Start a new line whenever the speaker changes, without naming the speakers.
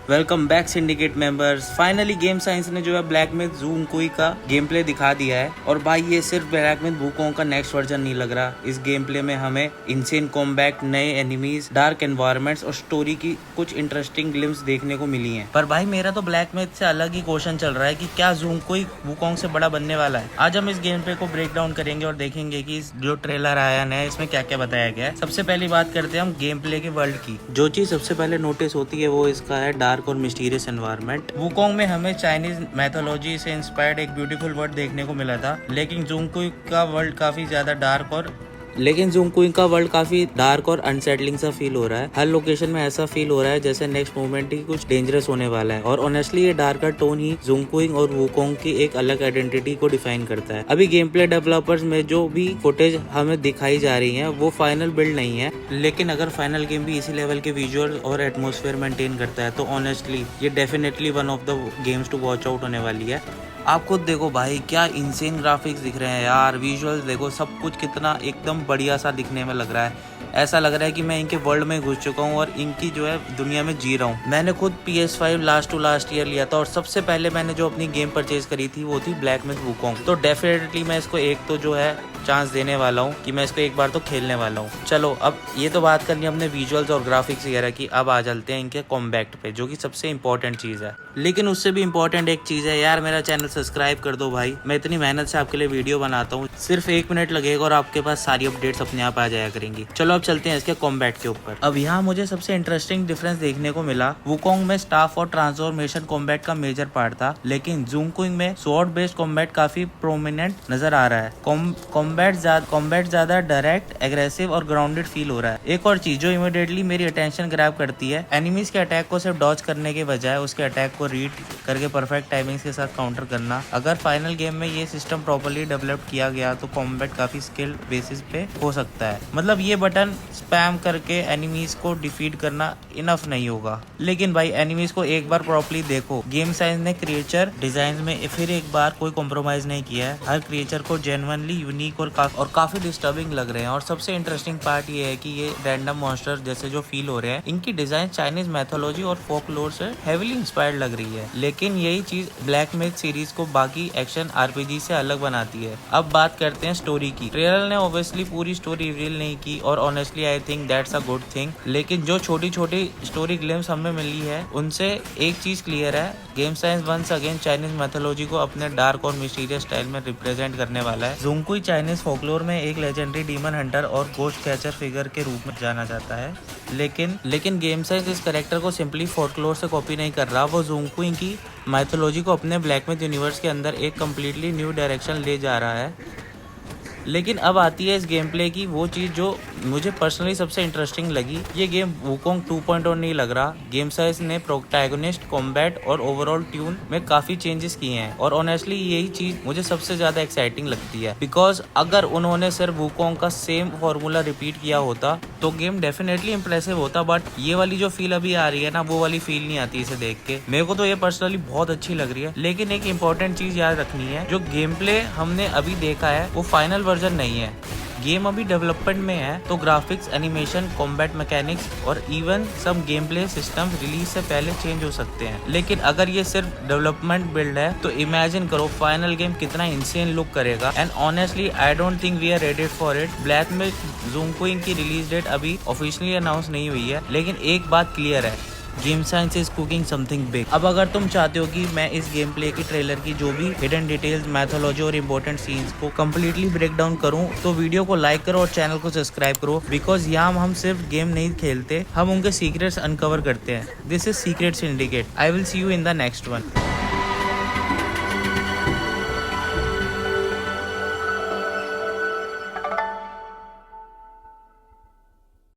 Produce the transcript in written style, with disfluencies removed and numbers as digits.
Welcome back syndicate members. Finally game science ने जो है ब्लैक मिथ ज़ू कुई का गेम प्ले दिखा दिया है। और भाई ये सिर्फ ब्लैक मिथ वुकोंग का नेक्स्ट वर्जन नहीं लग रहा। इस गेम प्ले में हमें इंसेन कॉम्बैट, नए एनिमीज, डार्क एनवायरनमेंट्स और स्टोरी की कुछ इंटरेस्टिंग ग्लिम्स देखने को मिली हैं। पर भाई मेरा तो ब्लैक मिथ से अलग ही क्वेश्चन चल रहा है कि क्या ज़ू कुई वुकोंग से बड़ा बनने वाला है। आज हम इस गेम प्ले को ब्रेक डाउन करेंगे और देखेंगे कि जो ट्रेलर आया नया इसमें क्या क्या बताया गया है। सबसे पहली बात करते हैं हम गेम प्ले के वर्ल्ड की। जो चीज सबसे पहले नोटिस होती है वो इसका है डार्क और मिस्टीरियस एनवायरनमेंट। वुकोंग में हमें चाइनीज मैथोलॉजी से इंस्पायर्ड एक ब्यूटीफुल वर्ल्ड देखने को मिला था, लेकिन ज़ू का वर्ल्ड काफी ज्यादा डार्क और अनसेटलिंग सा फील हो रहा है। हर लोकेशन में ऐसा फील हो रहा है जैसे नेक्स्ट मोमेंट ही कुछ डेंजरस होने वाला है। और ऑनेस्टली ये डार्कर टोन ही ज़ू और वुकोंग की एक अलग आइडेंटिटी को डिफाइन करता है। अभी गेम प्ले डेवलपर्स में जो भी फुटेज हमें दिखाई जा रही है वो फाइनल बिल्ड नहीं है, लेकिन अगर फाइनल गेम भी इसी लेवल के विजुअल और एटमोसफेयर मेंटेन करता है तो ऑनेस्टली ये definitely one of the games to watch out होने वाली है। आप खुद देखो भाई, क्या इंसेन ग्राफिक्स दिख रहे हैं यार। विजुअल्स देखो, सब कुछ कितना एकदम बढ़िया सा दिखने में लग रहा है। ऐसा लग रहा है कि मैं इनके वर्ल्ड में घुस चुका हूँ और इनकी जो है दुनिया में जी रहा हूँ। मैंने खुद PS5 लास्ट ईयर लिया था और सबसे पहले मैंने जो अपनी गेम परचेज करी थी वो थी ब्लैक मिथ वुकोंग। तो डेफिनेटली मैं इसको एक तो जो है चांस देने वाला हूँ कि मैं इसको एक बार तो खेलने वाला हूँ। चलो अब ये तो बात करनी हमने विजुअल्स और ग्राफिक्स वगैरह की। अब आ चलते हैं इनके कॉम्बैट पे, जो कि सबसे इंपॉर्टेंट चीज है। लेकिन उससे भी इंपॉर्टेंट एक चीज है यार, मेरा चैनल सब्सक्राइब कर दो भाई। मैं इतनी मेहनत से आपके लिए वीडियो बनाता हूँ, सिर्फ 1 मिनट लगेगा और आपके पास सारी अपडेट्स अपने आप आ जाया करेंगी। चलो अब चलते हैं इसके कॉम्बैट के ऊपर। अब यहाँ मुझे सबसे इंटरेस्टिंग डिफरेंस देखने को मिला। वुकोंग में स्टाफ और ट्रांसफॉर्मेशन कॉम्बैट का मेजर पार्ट था, लेकिन ज़ू में स्वॉर्ड बेस्ड कॉम्बैट काफी प्रोमिनेंट नजर आ रहा है। कॉम्बैट ज्यादा डायरेक्ट, एग्रेसिव और ग्राउंडेड फील हो रहा है। एक और चीज जो इमीडिएटली मेरी अटेंशन ग्रैब करती है, एनिमीज के अटैक को सिर्फ डॉज करने के बजाय उसके अटैक को रीड करके परफेक्ट टाइमिंग्स के साथ काउंटर करना। अगर फाइनल गेम में ये सिस्टम प्रॉपर्ली डेवलप किया गया तो कॉम्बैट काफी स्किल बेसिस पे हो सकता है। मतलब ये बटन स्पैम करके एनिमीज को डिफीट करना इनफ नहीं होगा। लेकिन भाई एनिमीज को एक बार प्रॉपर्ली देखो। गेम साइंस ने क्रिएचर डिजाइन में फिर एक बार कोई कॉम्प्रोमाइज नहीं किया है। हर क्रिएचर को जेन्युइनली यूनिक और काफी डिस्टर्बिंग लग रहे हैं। और सबसे इंटरेस्टिंग पार्ट ये है कि ये रैंडम मॉन्स्टर जैसे जो फील हो रहे हैं, इनकी डिजाइन चाइनीज मैथोलॉजी और फोकलोर से हेविली इंस्पायर्ड लग रही है। लेकिन यही चीज ब्लैक मिथ सीरीज को बाकी एक्शन RPG से अलग बनाती है। अब बात करते हैं स्टोरी की। ट्रेलर ने ऑब्वियसली पूरी स्टोरी रिवील नहीं की और honestly I think that's a good thing. लेकिन जो छोटी छोटी स्टोरी ग्लिम्स हमें मिली है उनसे एक चीज क्लियर है, Game Science once again Chinese mythology को अपने डार्क और मिस्टीरियस स्टाइल में रिप्रेजेंट करने वाला है। ज़ू कुई चाइनीज फोकलोर में एक लेजेंडरी डीमन हंटर और गोस्ट कैचर फिगर के रूप में जाना जाता है। लेकिन गेम साइंस इस कैरेक्टर को सिंपली फोकलोर से कॉपी नहीं कर रहा, वो ज़ू कुई की माइथोलॉजी को अपने ब्लैक मिथ यूनिवर्स के अंदर एक कम्प्लीटली न्यू डायरेक्शन ले जा रहा है। लेकिन अब आती है इस गेम प्ले की वो चीज़ जो मुझे पर्सनली सबसे इंटरेस्टिंग लगी। ये गेम वुकोंग 2.0 नहीं लग रहा। गेम साइंस ने प्रोटैगनिस्ट, कॉम्बैट और ओवरऑल ट्यून में काफ़ी चेंजेस किए हैं और ऑनेस्टली यही चीज़ मुझे सबसे ज़्यादा एक्साइटिंग लगती है। बिकॉज अगर उन्होंने सिर्फ वुकोंग का सेम फॉर्मूला रिपीट किया होता तो गेम डेफिनेटली इंप्रेसिव होता, बट ये वाली जो फील अभी आ रही है ना, वो वाली फील नहीं आती इसे देख के। मेरे को तो ये पर्सनली बहुत अच्छी लग रही है। लेकिन एक इंपॉर्टेंट चीज़ याद रखनी है, जो गेम प्ले हमने अभी देखा है वो फाइनल वर्जन नहीं है। गेम अभी डेवलपमेंट में है, तो ग्राफिक्स, एनिमेशन, कॉम्बैट मैकेनिक्स और इवन सब गेम प्ले सिस्टम रिलीज से पहले चेंज हो सकते हैं। लेकिन अगर ये सिर्फ डेवलपमेंट बिल्ड है तो इमेजिन करो फाइनल गेम कितना इंसेन लुक करेगा। And honestly I don't think we are ready for it. Black Myth ज़ू कुई की रिलीज डेट अभी ऑफिशियली अनाउंस नहीं हुई है, लेकिन एक बात क्लियर है, Game Science is cooking something big. अब अगर तुम चाहते हो कि मैं इस गेम प्ले की ट्रेलर की जो भी हिडन डिटेल्स, मैथोलॉजी और इम्पोर्टेंट सीन्स को कम्प्लीटली ब्रेक डाउन करूं, तो वीडियो को लाइक करो और चैनल को सब्सक्राइब करो। बिकॉज यहाँ हम सिर्फ गेम नहीं खेलते, हम उनके सीक्रेट्स अनकवर करते हैं। This is secret syndicate. I will see you in the next one.